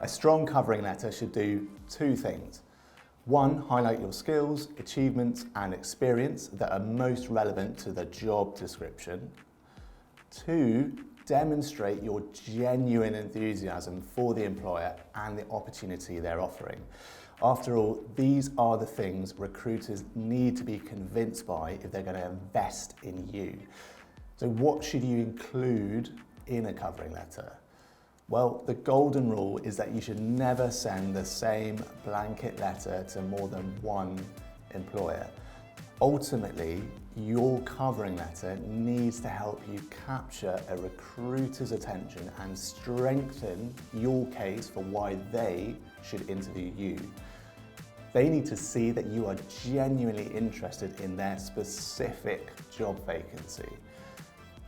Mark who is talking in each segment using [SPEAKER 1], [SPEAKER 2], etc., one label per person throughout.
[SPEAKER 1] A strong covering letter should do two things. One, highlight your skills, achievements, and experience that are most relevant to the job description. Two, demonstrate your genuine enthusiasm for the employer and the opportunity they're offering. After all, these are the things recruiters need to be convinced by if they're going to invest in you. So what should you include in a covering letter? Well, the golden rule is that you should never send the same blanket letter to more than one employer. Ultimately, your covering letter needs to help you capture a recruiter's attention and strengthen your case for why they should interview you. They need to see that you are genuinely interested in their specific job vacancy.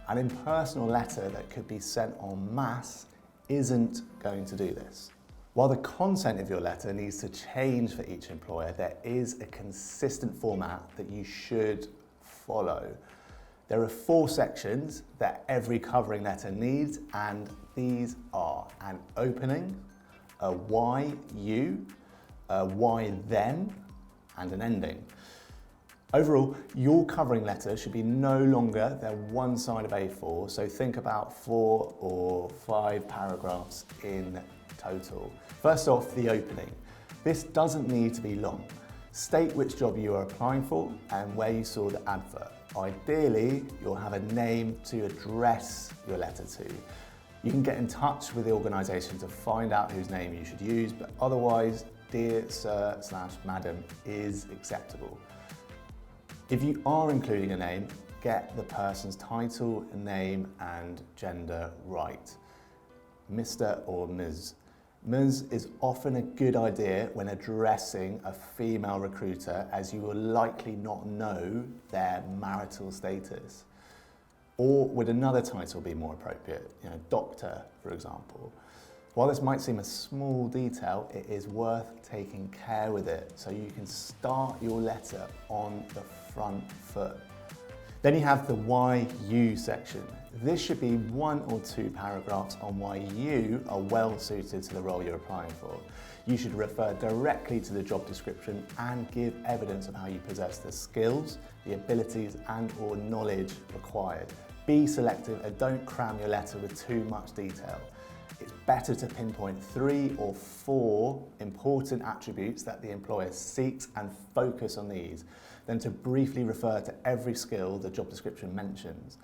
[SPEAKER 1] An impersonal letter that could be sent en masse isn't going to do this. While the content of your letter needs to change for each employer, there is a consistent format that you should follow. There are 4 sections that every covering letter needs, and these are an opening, a why you, a why then, and an ending. Overall, your covering letter should be no longer than one side of A4, so think about 4 or 5 paragraphs in total. First off, the opening. This doesn't need to be long. State which job you are applying for and where you saw the advert. Ideally, you'll have a name to address your letter to. You can get in touch with the organisation to find out whose name you should use, but otherwise, Dear Sir/Madam is acceptable. If you are including a name, get the person's title, name, and gender right. Mr. or Ms. Ms. is often a good idea when addressing a female recruiter, as you will likely not know their marital status. Or would another title be more appropriate? Doctor, for example. While this might seem a small detail, it is worth taking care with it so you can start your letter on the front foot. Then you have the why you section. This should be 1 or 2 paragraphs on why you are well suited to the role you're applying for. You should refer directly to the job description and give evidence of how you possess the skills, the abilities, and/or knowledge required. Be selective and don't cram your letter with too much detail. It's better to pinpoint 3 or 4 important attributes that the employer seeks and focus on these, than to briefly refer to every skill the job description mentions.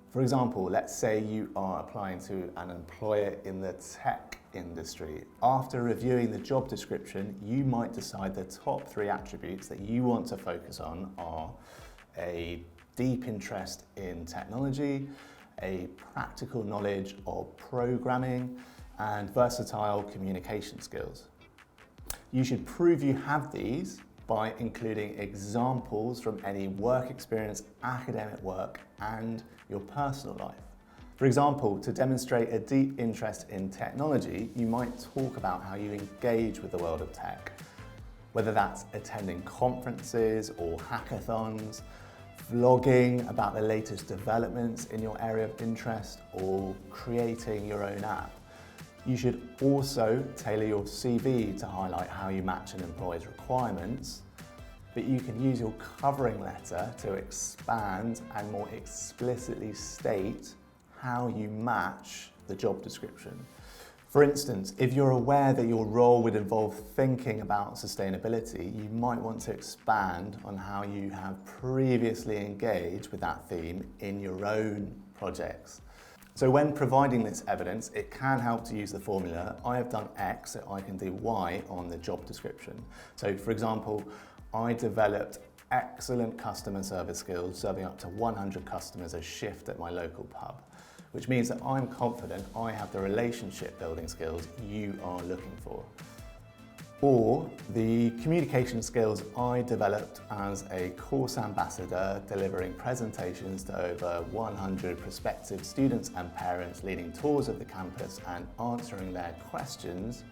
[SPEAKER 1] For example, let's say you are applying to an employer in the tech industry. After reviewing the job description, you might decide the top 3 attributes that you want to focus on are a deep interest in technology, a practical knowledge of programming, and versatile communication skills. You should prove you have these by including examples from any work experience, academic work, and your personal life. For example, to demonstrate a deep interest in technology, you might talk about how you engage with the world of tech, whether that's attending conferences or hackathons, vlogging about the latest developments in your area of interest, or creating your own app. You should also tailor your CV to highlight how you match an employer's requirements, but you can use your covering letter to expand and more explicitly state how you match the job description. For instance, if you're aware that your role would involve thinking about sustainability, you might want to expand on how you have previously engaged with that theme in your own projects. So when providing this evidence, it can help to use the formula, I have done X, so I can do Y on the job description. So for example, I developed excellent customer service skills, serving up to 100 customers a shift at my local pub, which means that I'm confident I have the relationship building skills you are looking for. Or the communication skills I developed as a course ambassador, delivering presentations to over 100 prospective students and parents, leading tours of the campus and answering their questions,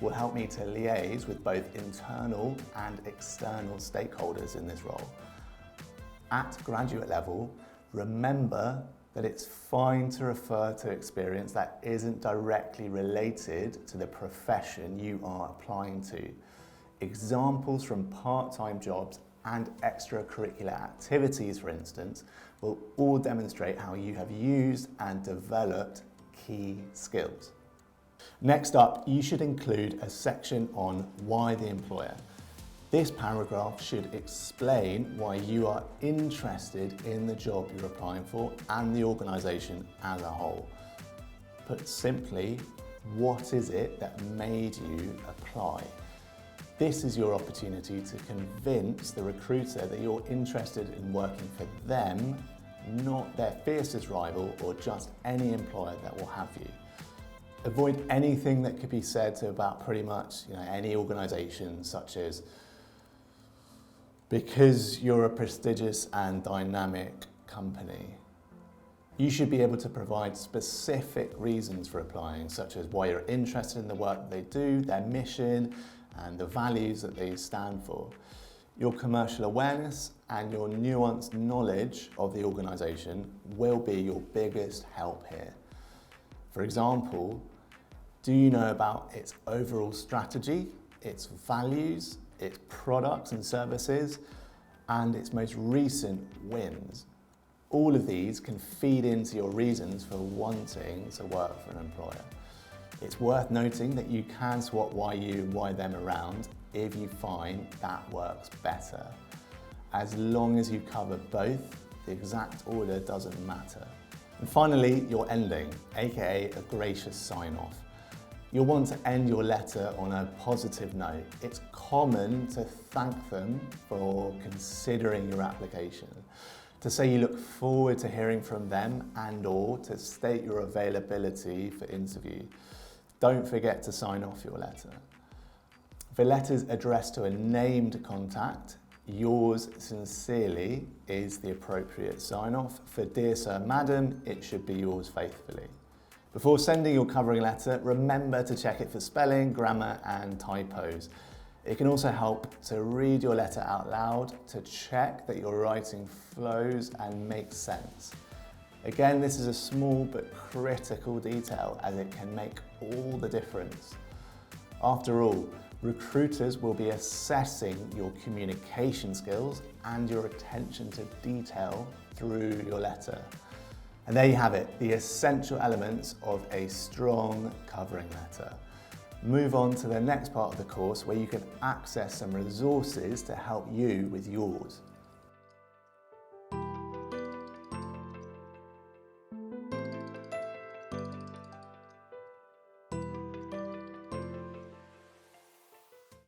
[SPEAKER 1] will help me to liaise with both internal and external stakeholders in this role. At graduate level, remember that it's fine to refer to experience that isn't directly related to the profession you are applying to. Examples from part-time jobs and extracurricular activities, for instance, will all demonstrate how you have used and developed key skills. Next up, you should include a section on why the employer. This paragraph should explain why you are interested in the job you're applying for and the organisation as a whole. Put simply, what is it that made you apply? This is your opportunity to convince the recruiter that you're interested in working for them, not their fiercest rival or just any employer that will have you. Avoid anything that could be said about pretty much any organisation, such as because you're a prestigious and dynamic company. You should be able to provide specific reasons for applying, such as why you're interested in the work that they do, their mission, and the values that they stand for. Your commercial awareness and your nuanced knowledge of the organisation will be your biggest help here. For example, do you know about its overall strategy, its values, its products and services, and its most recent wins? All of these can feed into your reasons for wanting to work for an employer. It's worth noting that you can swap why you and why them around if you find that works better. As long as you cover both, the exact order doesn't matter. And finally, your ending, aka a gracious sign-off. You'll want to end your letter on a positive note. It's common to thank them for considering your application, to say you look forward to hearing from them and/or to state your availability for interview. Don't forget to sign off your letter. If a letter is addressed to a named contact, yours sincerely is the appropriate sign-off. For Dear Sir, Madam, it should be yours faithfully. Before sending your covering letter, remember to check it for spelling, grammar, and typos. It can also help to read your letter out loud to check that your writing flows and makes sense. Again, this is a small but critical detail as it can make all the difference. After all, recruiters will be assessing your communication skills and your attention to detail through your letter. And there you have it, the essential elements of a strong covering letter. Move on to the next part of the course where you can access some resources to help you with yours.